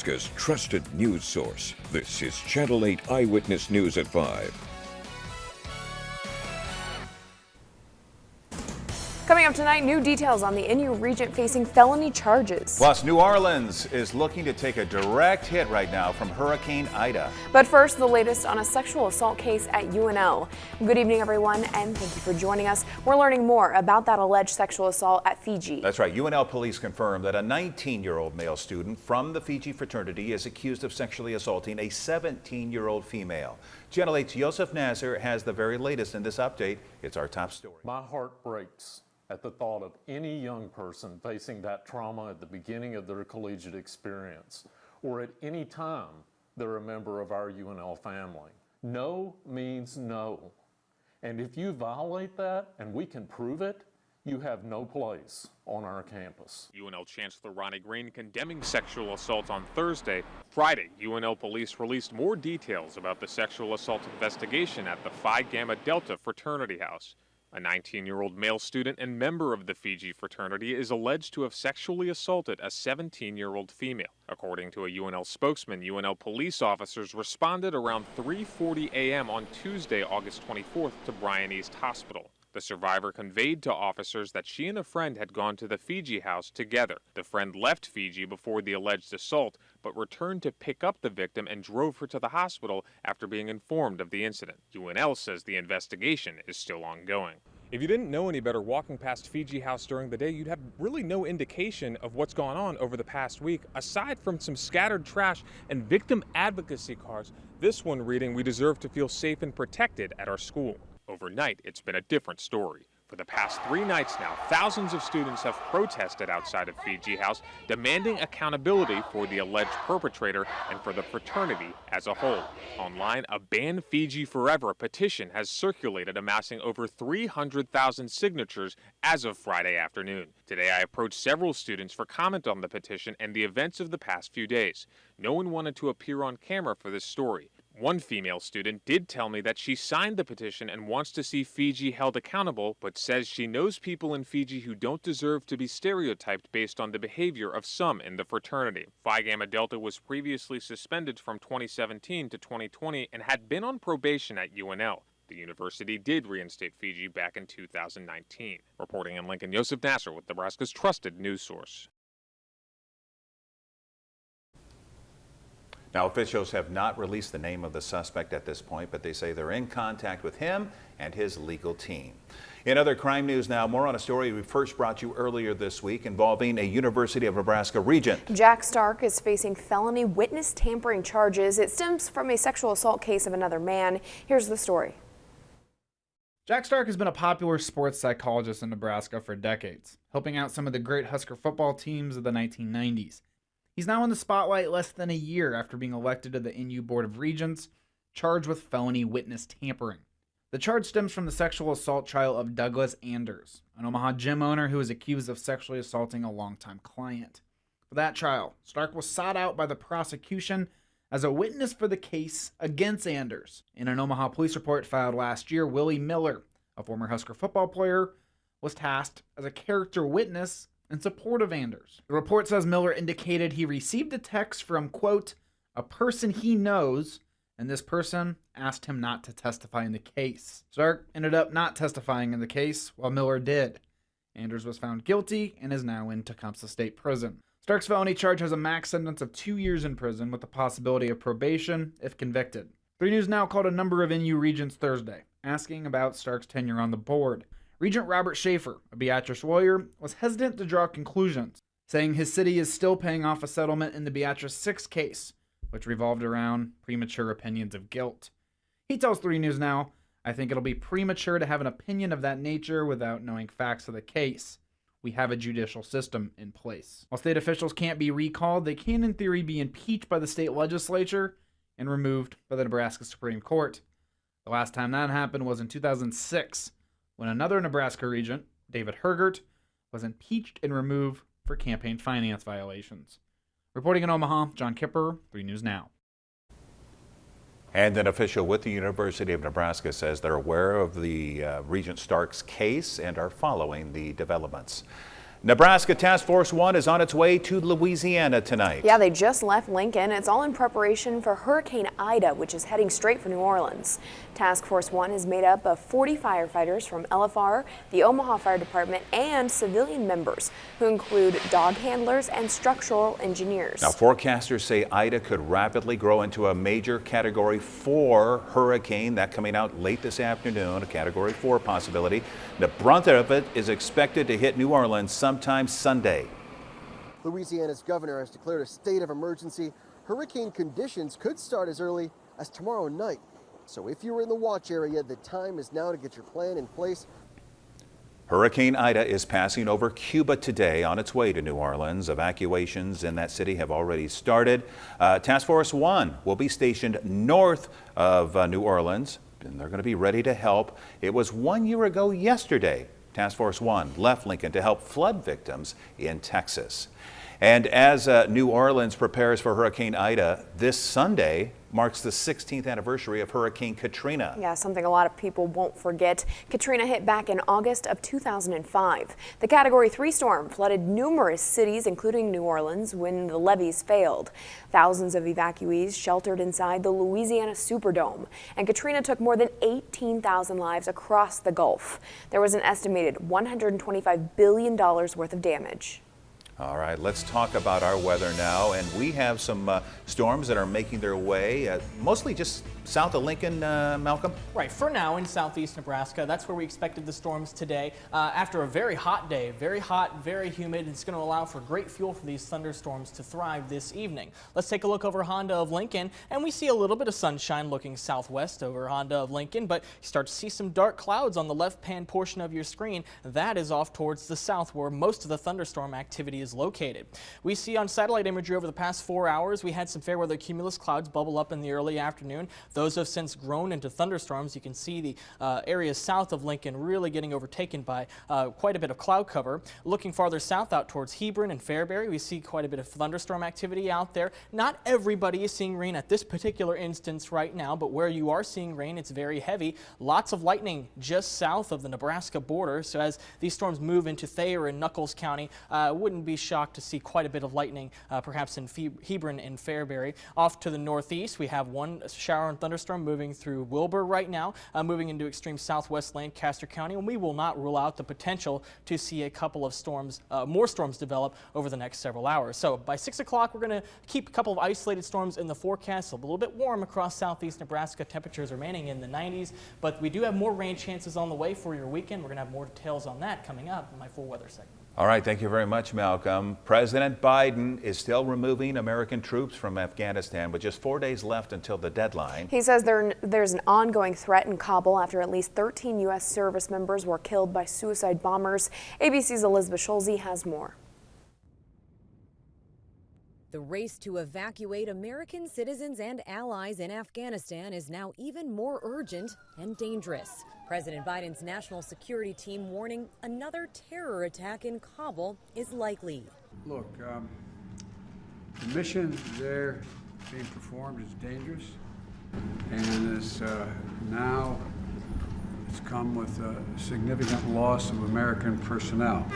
Nebraska's trusted news source. This is Channel 8 Eyewitness News at 5. Coming up tonight, new details on the NU Regent facing felony charges. Plus, New Orleans is looking to take a direct hit right now from Hurricane Ida. But first, the latest on a sexual assault case at UNL. Good evening, everyone, and thank you for joining us. We're learning more about that alleged sexual assault at Fiji. That's right. UNL police confirmed that a 19-year-old male student from the Fiji fraternity is accused of sexually assaulting a 17-year-old female. Channel 8's Yosef Nasser has the very latest in this update. It's our top story. My heart breaks at the thought of any young person facing that trauma at the beginning of their collegiate experience, or at any time they're a member of our UNL family. No means no. And if you violate that, and we can prove it, you have no place on our campus. UNL Chancellor Ronnie condemning sexual assault on Thursday. Friday, UNL police released more details about the sexual assault investigation at the Phi Gamma Delta fraternity house. A 19-year-old male student and member of the Fiji fraternity is alleged to have sexually assaulted a 17-year-old female. According to a UNL spokesman, UNL police officers responded around 3:40 a.m. on Tuesday, August 24th to Bryan East Hospital. The survivor conveyed to officers that she and a friend had gone to the Fiji house together. The friend left Fiji before the alleged assault, but returned to pick up the victim and drove her to the hospital after being informed of the incident. UNL says the investigation is still ongoing. If you didn't know any better, walking past Fiji House during the day, you'd have really no indication of what's gone on over the past week, aside from some scattered trash and victim advocacy cards. This one reading, "We deserve to feel safe and protected at our school." Overnight, it's been a different story. For the past 3 nights now, thousands of students have protested outside of Fiji House, demanding accountability for the alleged perpetrator and for the fraternity as a whole. Online, a Ban Fiji Forever petition has circulated, amassing over 300,000 signatures as of Friday afternoon. Today, I approached several students for comment on the petition and the events of the past few days. No one wanted to appear on camera for this story. One female student did tell me that she signed the petition and wants to see Fiji held accountable, but says she knows people in Fiji who don't deserve to be stereotyped based on the behavior of some in the fraternity. Phi Gamma Delta was previously suspended from 2017 to 2020 and had been on probation at UNL. The university did reinstate Fiji back in 2019. Reporting in Lincoln, Yosef Nasser with Nebraska's trusted news source. Now, officials have not released the name of the suspect at this point, but they say they're in contact with him and his legal team. In other crime news now, more on a story we first brought you earlier this week involving a University of Nebraska regent. Jack Stark is facing felony witness tampering charges. It stems from a sexual assault case of another man. Here's the story. Jack Stark has been a popular sports psychologist in Nebraska for decades, helping out some of the great Husker football teams of the 1990s. He's now in the spotlight less than a year after being elected to the NU Board of Regents, charged with felony witness tampering. The charge stems from the sexual assault trial of Douglas Anders, an Omaha gym owner who was accused of sexually assaulting a longtime client. For that trial, Stark was sought out by the prosecution as a witness for the case against Anders. In an Omaha police report filed last year, Willie Miller, a former Husker football player, was tasked as a character witness in support of Anders. The report says Miller indicated he received a text from, quote, a person he knows, and this person asked him not to testify in the case. Stark ended up not testifying in the case, while Miller did. Anders was found guilty and is now in Tecumseh State Prison. Stark's felony charge has a max sentence of 2 years in prison with the possibility of probation if convicted. 3 News Now called a number of NU regents Thursday, asking about Stark's tenure on the board. Regent Robert Schaefer, a Beatrice lawyer, was hesitant to draw conclusions, saying his city is still paying off a settlement in the Beatrice 6 case, which revolved around premature opinions of guilt. He tells 3 News Now, I think it'll be premature to have an opinion of that nature without knowing facts of the case. We have a judicial system in place. While state officials can't be recalled, they can in theory be impeached by the state legislature and removed by the Nebraska Supreme Court. The last time that happened was in 2006, when another Nebraska regent, David Hergert, was impeached and removed for campaign finance violations. Reporting in Omaha, John Kipper, 3 News Now. And an official with the University of Nebraska says they're aware of the Regent Stark's case and are following the developments. Nebraska Task Force 1 is on its way to Louisiana tonight. Yeah, they just left Lincoln. It's all in preparation for Hurricane Ida, which is heading straight for New Orleans. Task Force 1 is made up of 40 firefighters from LFR, the Omaha Fire Department, and civilian members, who include dog handlers and structural engineers. Now, forecasters say Ida could rapidly grow into a major Category 4 hurricane. That coming out late this afternoon, a Category 4 possibility. The brunt of it is expected to hit New Orleans sometime Sunday. Louisiana's governor has declared a state of emergency. Hurricane conditions could start as early as tomorrow night. So if you're in the watch area, the time is now to get your plan in place. Hurricane Ida is passing over Cuba today on its way to New Orleans. Evacuations in that city have already started. Task Force 1 will be stationed north of New Orleans, and they're going to be ready to help. It was 1 year ago yesterday Task Force 1 left Lincoln to help flood victims in Texas. And as New Orleans prepares for Hurricane Ida, this Sunday marks the 16th anniversary of Hurricane Katrina. Yeah, something a lot of people won't forget. Katrina hit back in August of 2005. The Category 3 storm flooded numerous cities, including New Orleans, when the levees failed. Thousands of evacuees sheltered inside the Louisiana Superdome, and Katrina took more than 18,000 lives across the Gulf. There was an estimated $125 billion worth of damage. All right, let's talk about our weather now. And we have some storms that are making their way, mostly just south of Lincoln, Malcolm? Right, for now in southeast Nebraska, that's where we expected the storms today. After a very hot day, very hot, very humid, it's going to allow for great fuel for these thunderstorms to thrive this evening. Let's take a look over Honda of Lincoln, and we see a little bit of sunshine looking southwest over Honda of Lincoln, but you start to see some dark clouds on the left-hand portion of your screen. That is off towards the south, where most of the thunderstorm activity is located. We see on satellite imagery over the past 4 hours, we had some fair weather cumulus clouds bubble up in the early afternoon. Those have since grown into thunderstorms. You can see the areas south of Lincoln really getting overtaken by quite a bit of cloud cover. Looking farther south out towards Hebron and Fairbury, we see quite a bit of thunderstorm activity out there. Not everybody is seeing rain at this particular instance right now, but where you are seeing rain, it's very heavy. Lots of lightning just south of the Nebraska border. So as these storms move into Thayer and Nuckolls County, wouldn't be shocked to see quite a bit of lightning, perhaps in Hebron and Fairbury. Off to the northeast, we have one shower and thunderstorm moving through Wilbur right now, moving into extreme southwest Lancaster County, and we will not rule out the potential to see a couple of storms, more storms develop over the next several hours. So by 6 o'clock, we're going to keep a couple of isolated storms in the forecast. A little bit warm across southeast Nebraska, temperatures remaining in the 90s, but we do have more rain chances on the way for your weekend. We're going to have more details on that coming up in my full weather segment. All right, thank you very much, Malcolm. President Biden is still removing American troops from Afghanistan with just 4 days left until the deadline. He says there's an ongoing threat in Kabul after at least 13 U.S. service members were killed by suicide bombers. ABC's Elizabeth Schulze has more. The race to evacuate American citizens and allies in Afghanistan is now even more urgent and dangerous. President Biden's national security team warning another terror attack in Kabul is likely. Look, the mission there being performed is dangerous, and it's now it's come with a significant loss of American personnel.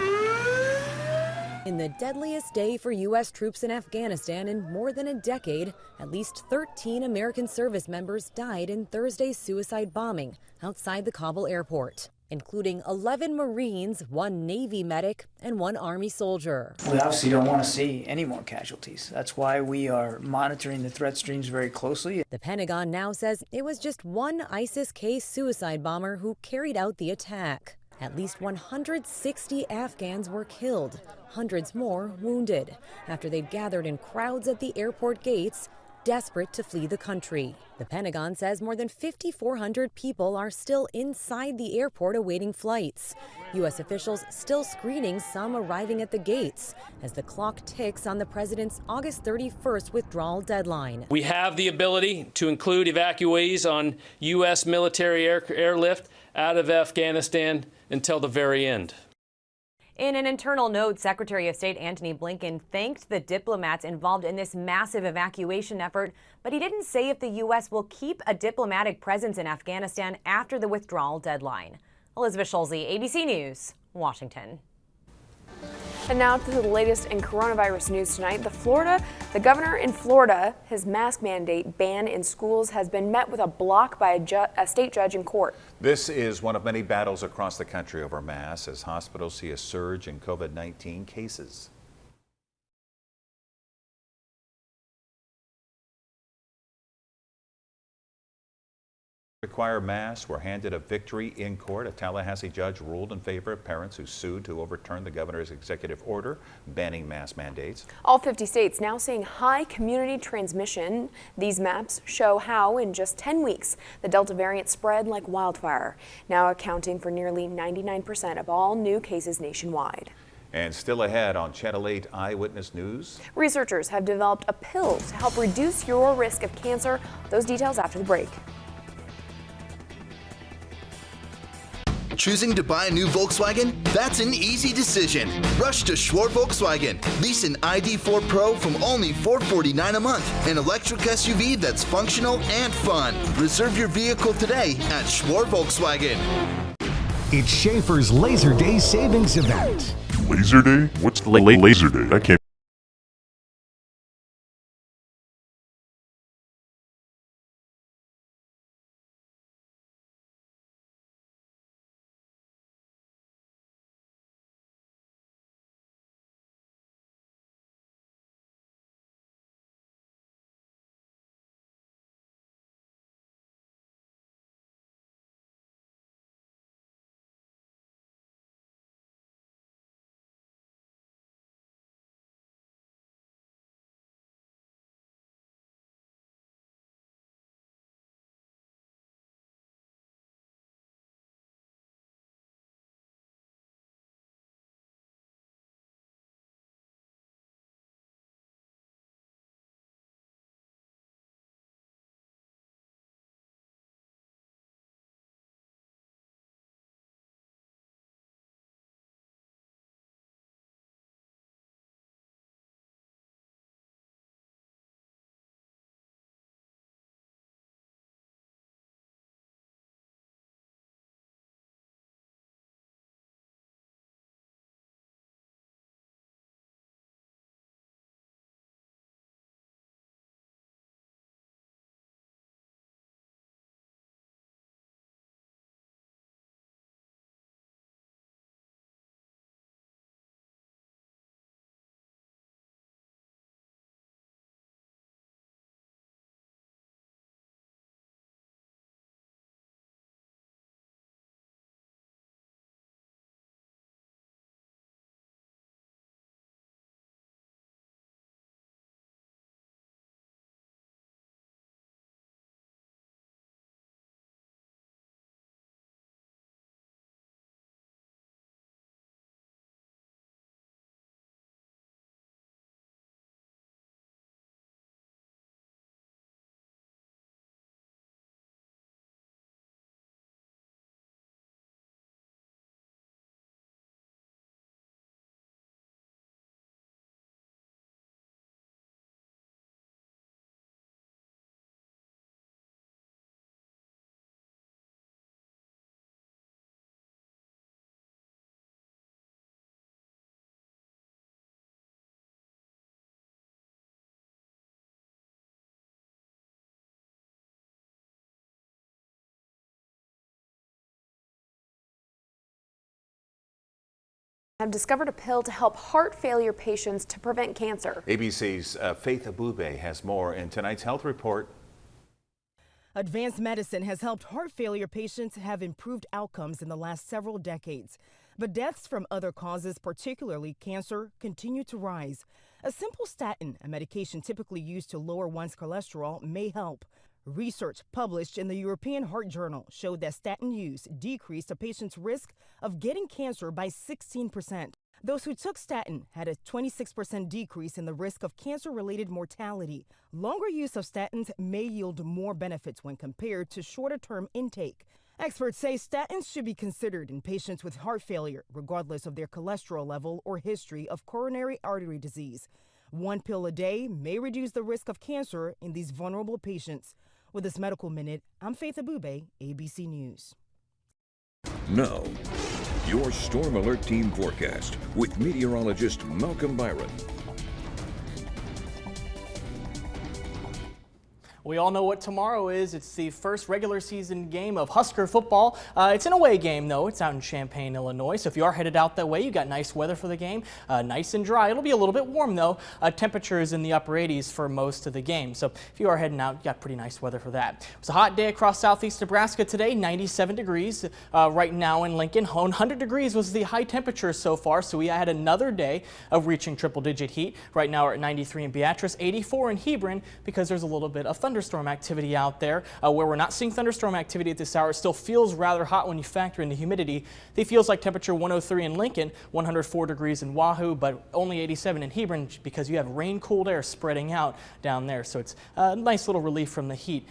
In the deadliest day for U.S. troops in Afghanistan in more than a decade, at least 13 American service members died in Thursday's suicide bombing outside the Kabul airport, including 11 Marines, 1 Navy medic, and 1 Army soldier. We obviously don't want to see any more casualties. That's why we are monitoring the threat streams very closely. The Pentagon now says it was just one ISIS-K suicide bomber who carried out the attack. At least 160 Afghans were killed, hundreds more wounded, after they'd gathered in crowds at the airport gates, desperate to flee the country. The Pentagon says more than 5,400 people are still inside the airport awaiting flights. U.S. officials still screening some arriving at the gates as the clock ticks on the president's August 31st withdrawal deadline. We have the ability to include evacuees on U.S. military airlift out of Afghanistan until the very end. In an internal note, Secretary of State Antony Blinken thanked the diplomats involved in this massive evacuation effort, but he didn't say if the U.S. will keep a diplomatic presence in Afghanistan after the withdrawal deadline. Elizabeth Schulze, ABC News, Washington. And now to the latest in coronavirus news tonight. The governor in Florida, his mask mandate ban in schools has been met with a block by a state judge in court. This is one of many battles across the country over masks as hospitals see a surge in COVID-19 cases. Require masks were handed a victory in court. A Tallahassee judge ruled in favor of parents who sued to overturn the governor's executive order banning mask mandates. All 50 states now seeing high community transmission. These maps show how in just 10 weeks the Delta variant spread like wildfire, now accounting for nearly 99% of all new cases nationwide. And still ahead on Channel 8 Eyewitness News. Researchers have developed a pill to help reduce your risk of cancer. Those details after the break. Choosing to buy a new Volkswagen? That's an easy decision. Rush to Schwar Volkswagen. Lease an ID4 Pro from only $449 a month. An electric SUV that's functional and fun. Reserve your vehicle today at Schwar Volkswagen. It's Schaefer's Laser Day Savings Event. Laser Day? What's the Laser Day? I can't. Have discovered a pill to help heart failure patients to prevent cancer. ABC's Faith Abube has more in tonight's health report. Advanced medicine has helped heart failure patients have improved outcomes in the last several decades. But deaths from other causes, particularly cancer, continue to rise. A simple statin, a medication typically used to lower one's cholesterol, may help. Research published in the European Heart Journal showed that statin use decreased a patient's risk of getting cancer by 16%. Those who took statin had a 26% decrease in the risk of cancer-related mortality. Longer use of statins may yield more benefits when compared to shorter-term intake. Experts say statins should be considered in patients with heart failure, regardless of their cholesterol level or history of coronary artery disease. One pill a day may reduce the risk of cancer in these vulnerable patients. With this Medical Minute, I'm Faith Abube, ABC News. Now, your Storm Alert Team forecast with meteorologist Malcolm Byron. We all know what tomorrow is. It's the first regular season game of Husker football. It's an away game, though. It's out in Champaign, Illinois. So if you are headed out that way, you got nice weather for the game. Nice and dry. It'll be a little bit warm, though. Temperature is in the upper 80s for most of the game. So if you are heading out, you got pretty nice weather for that. It was a hot day across southeast Nebraska today, 97 degrees right now in Lincoln. 100 degrees was the high temperature so far. So we had another day of reaching triple-digit heat. Right now we're at 93 in Beatrice, 84 in Hebron, because there's a little bit of thunderstorm activity out there. Where we're not seeing thunderstorm activity at this hour, it still feels rather hot when you factor in the humidity. It feels like temperature 103 in Lincoln, 104 degrees in Wahoo, but only 87 in Hebron because you have rain-cooled air spreading out down there. So it's a nice little relief from the heat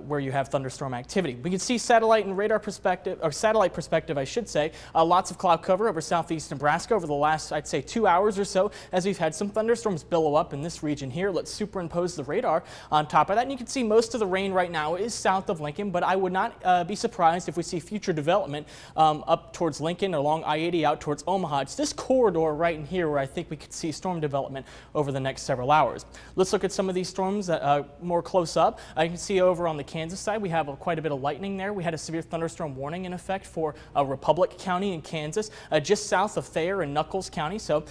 where you have thunderstorm activity. We can see satellite and radar perspective, or satellite perspective, I should say. Lots of cloud cover over southeast Nebraska over the last, I'd say, 2 hours or so, as we've had some thunderstorms billow up in this region here. Let's superimpose the radar on top of that, and you can see most of the rain right now is south of Lincoln, but I would not be surprised if we see future development up towards Lincoln or along I-80 out towards Omaha. It's this corridor right in here where I think we could see storm development over the next several hours. Let's look at some of these storms more close up. You can see over on the Kansas side, we have quite a bit of lightning there. We had a severe thunderstorm warning in effect for Republic County in Kansas, just south of Thayer and Nuckolls County. So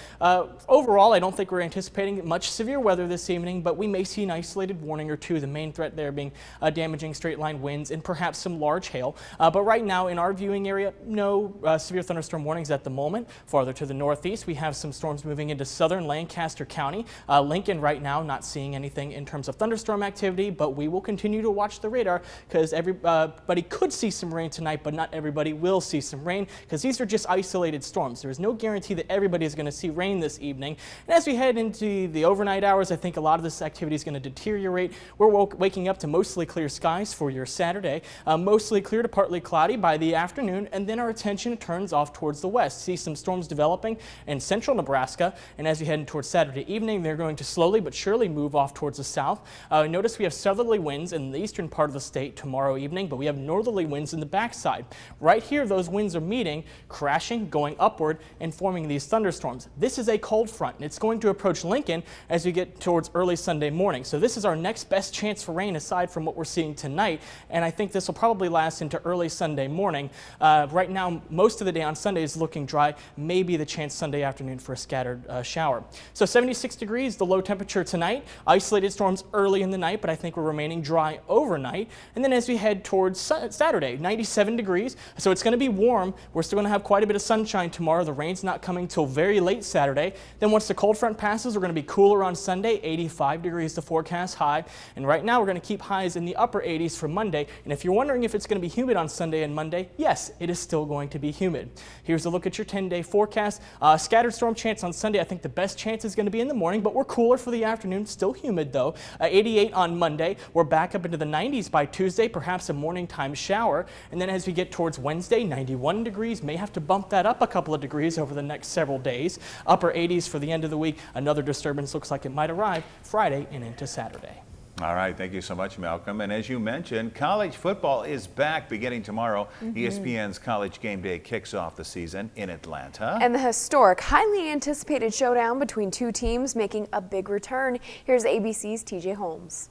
overall, I don't think we're anticipating much severe weather this evening, but we may see an isolated warning or two. The main threat there being damaging straight line winds and perhaps some large hail. But right now in our viewing area, no severe thunderstorm warnings at the moment. Farther to the northeast, we have some storms moving into southern Lancaster County. Lincoln right now not seeing anything in terms of thunderstorm activity, but we will continue to watch the radar because everybody could see some rain tonight, but not everybody will see some rain because these are just isolated storms. There is no guarantee that everybody is going to see rain this evening. And as we head into the overnight hours, I think a lot of this activity is going to deteriorate. We're waking up to mostly clear skies for your Saturday, mostly clear to partly cloudy by the afternoon, and then our attention turns off towards the west. See some storms developing in central Nebraska, and as we head towards Saturday evening, they're going to slowly but surely move off towards the south. Notice we have southerly winds in the eastern part of the state tomorrow evening, but we have northerly winds in the backside. Right here, those winds are meeting, crashing, going upward, and forming these thunderstorms. This is a cold front, and it's going to approach Lincoln as we get towards early Sunday morning. So this is our next best chance for rain aside from what we're seeing tonight, and I think this will probably last into early Sunday morning. Right now, most of the day on Sunday is looking dry, maybe the chance Sunday afternoon for a scattered shower. So 76 degrees, the low temperature tonight. Isolated storms early in the night, but I think we're remaining dry overnight. And then as we head towards Saturday, 97 degrees, so it's going to be warm. We're still going to have quite a bit of sunshine tomorrow. The rain's not coming till very late Saturday. Then once the cold front passes, we're going to be cooler on Sunday, 85 degrees the forecast high. And right now we're going to keep highs in the upper 80s for Monday. And if you're wondering if it's going to be humid on Sunday and Monday, yes, it is still going to be humid. Here's a look at your 10-day forecast. Scattered storm chance on Sunday. I think the best chance is going to be in the morning, but we're cooler for the afternoon. Still humid though. 88 on Monday. We're back up into the 90s by Tuesday, perhaps a morning time shower. And then as we get towards Wednesday, 91 degrees. May have to bump that up a couple of degrees over the next several days. Upper 80s for the end of the week. Another disturbance looks like it might arrive Friday and into Saturday. All right, thank you so much, Malcolm. And as you mentioned, college football is back beginning tomorrow. ESPN's College Game Day kicks off the season in Atlanta. And the historic, highly anticipated showdown between two teams making a big return. Here's ABC's TJ Holmes.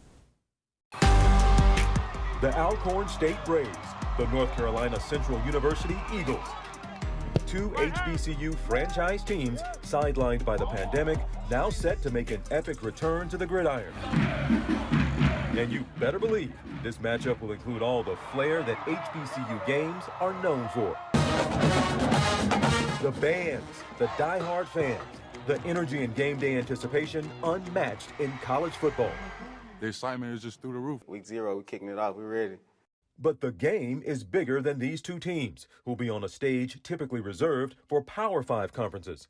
The Alcorn State Braves, the North Carolina Central University Eagles. Two HBCU franchise teams sidelined by the pandemic, now set to make an epic return to the gridiron. And you better believe this matchup will include all the flair that HBCU games are known for. The bands, the diehard fans, the energy and game day anticipation unmatched in college football. The excitement is just through the roof. Week 0, we're kicking it off, we're ready. But the game is bigger than these two teams, who'll be on a stage typically reserved for Power 5 conferences.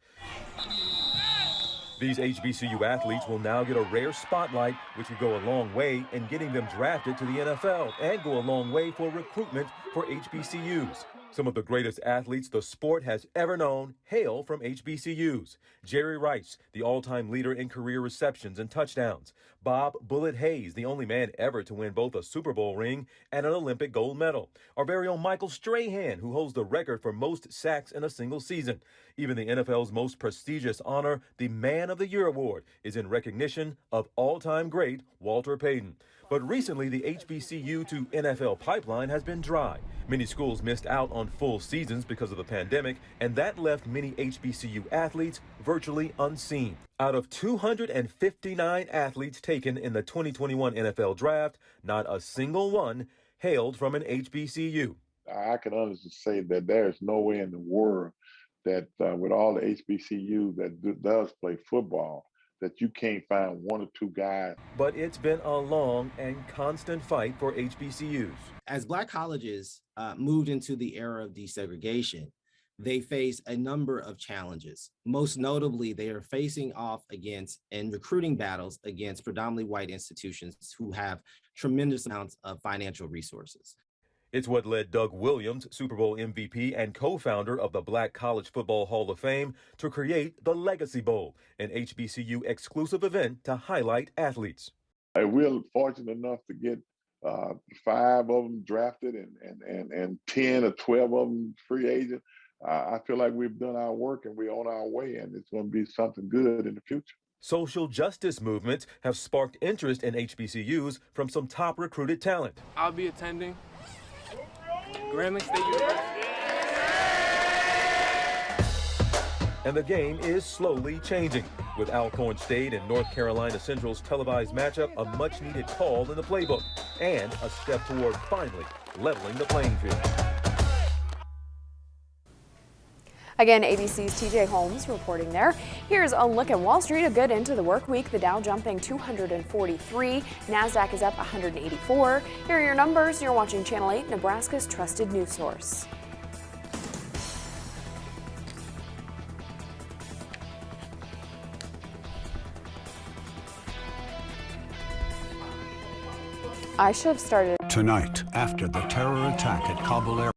These HBCU athletes will now get a rare spotlight, which would go a long way in getting them drafted to the NFL and go a long way for recruitment for HBCUs. Some of the greatest athletes the sport has ever known hail from HBCUs. Jerry Rice, the all-time leader in career receptions and touchdowns. Bob Bullet Hayes, the only man ever to win both a Super Bowl ring and an Olympic gold medal. Our very own Michael Strahan, who holds the record for most sacks in a single season. Even the NFL's most prestigious honor, the Man of the Year award, is in recognition of all-time great Walter Payton. But recently, the HBCU to NFL pipeline has been dry. Many schools missed out on full seasons because of the pandemic, and that left many HBCU athletes virtually unseen. Out of 259 athletes taken in the 2021 NFL Draft, not a single one hailed from an HBCU. I can honestly say that there is no way in the world that with all the HBCU that does play football, that you can't find one or two guys. But it's been a long and constant fight for HBCUs. As Black colleges moved into the era of desegregation, they face a number of challenges. Most notably, they are facing off against and recruiting battles against predominantly white institutions who have tremendous amounts of financial resources. It's what led Doug Williams, Super Bowl MVP and co-founder of the Black College Football Hall of Fame, to create the Legacy Bowl, an HBCU exclusive event to highlight athletes. We're fortunate enough to get 5 of them drafted and 10 or 12 of them free agent. I feel like we've done our work and we're on our way, and it's going to be something good in the future. Social justice movements have sparked interest in HBCUs from some top recruited talent. I'll be attending Grambling State University. And the game is slowly changing, with Alcorn State and North Carolina Central's televised matchup a much-needed call in the playbook, and a step toward finally leveling the playing field. Again, ABC's TJ Holmes reporting there. Here's a look at Wall Street, a good into the work week. The Dow jumping 243, NASDAQ is up 184. Here are your numbers. You're watching Channel 8, Nebraska's trusted news source. I should have started. Tonight, after the terror attack at Kabul Airport.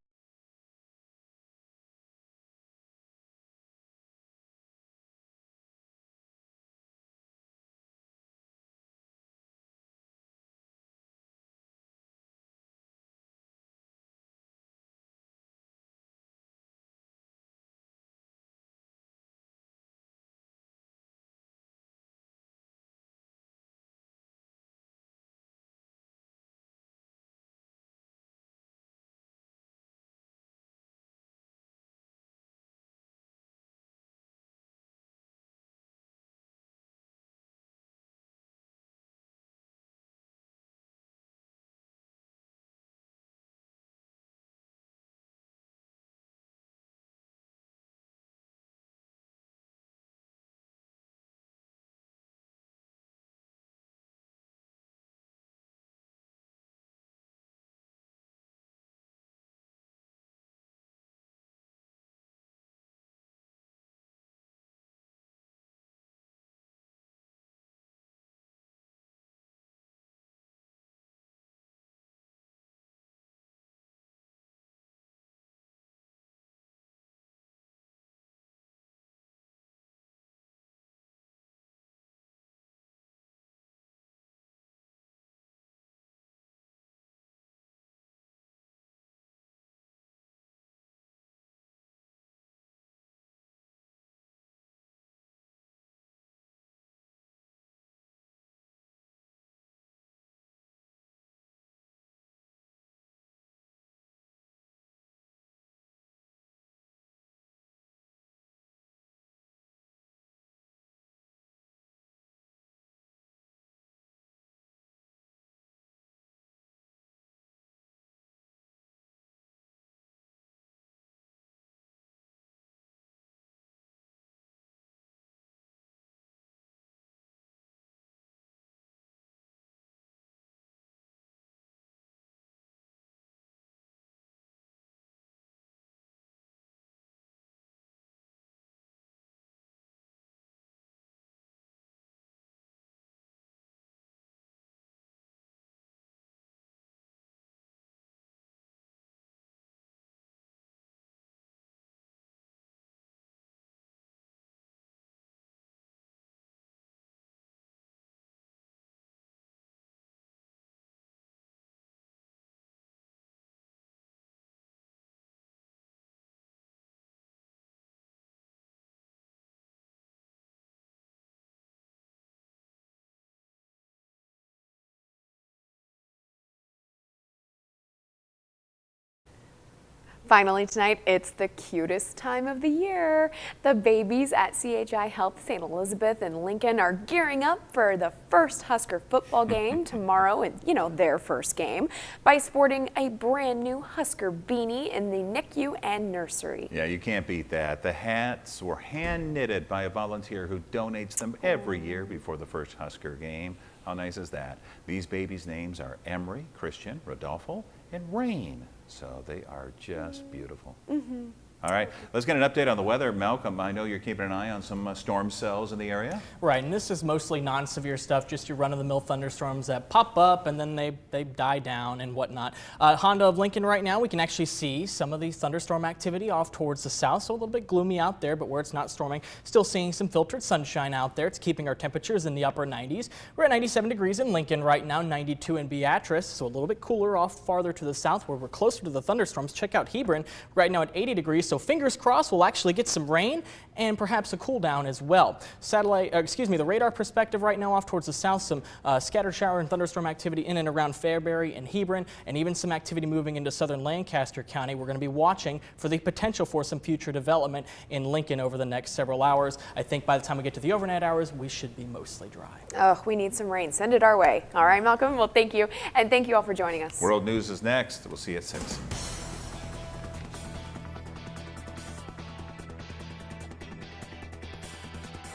Finally tonight, it's the cutest time of the year. The babies at CHI Health St. Elizabeth and Lincoln are gearing up for the first Husker football game tomorrow, and their first game, by sporting a brand new Husker beanie in the NICU and nursery. Yeah, you can't beat that. The hats were hand knitted by a volunteer who donates them every year before the first Husker game. How nice is that? These babies' names are Emery, Christian, Rodolfo, and Rain. So they are just beautiful. All right, let's get an update on the weather. Malcolm, I know you're keeping an eye on some storm cells in the area. Right, and this is mostly non-severe stuff, just your run-of-the-mill thunderstorms that pop up and then they die down and whatnot. Honda of Lincoln right now, we can actually see some of the thunderstorm activity off towards the south, so a little bit gloomy out there, but where it's not storming, still seeing some filtered sunshine out there. It's keeping our temperatures in the upper 90s. We're at 97 degrees in Lincoln right now, 92 in Beatrice, so a little bit cooler off farther to the south where we're closer to the thunderstorms. Check out Hebron right now at 80 degrees, so fingers crossed we'll actually get some rain and perhaps a cool down as well. The radar perspective right now off towards the south, some scattered shower and thunderstorm activity in and around Fairbury and Hebron, and even some activity moving into southern Lancaster County. We're going to be watching for the potential for some future development in Lincoln over the next several hours. I think by the time we get to the overnight hours, we should be mostly dry. Oh, we need some rain. Send it our way. All right, Malcolm. Well, thank you. And thank you all for joining us. World News is next. We'll see you at 6.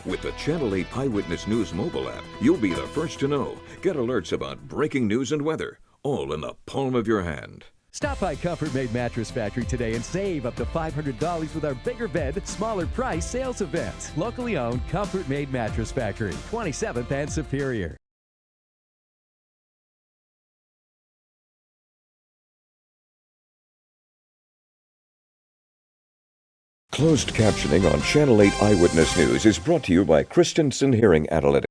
With the Channel 8 Eyewitness News mobile app, you'll be the first to know. Get alerts about breaking news and weather, all in the palm of your hand. Stop by Comfort Made Mattress Factory today and save up to $500 with our bigger bed, smaller price sales event. Locally owned Comfort Made Mattress Factory, 27th and Superior. Closed captioning on Channel 8 Eyewitness News is brought to you by Christensen Hearing Analytics.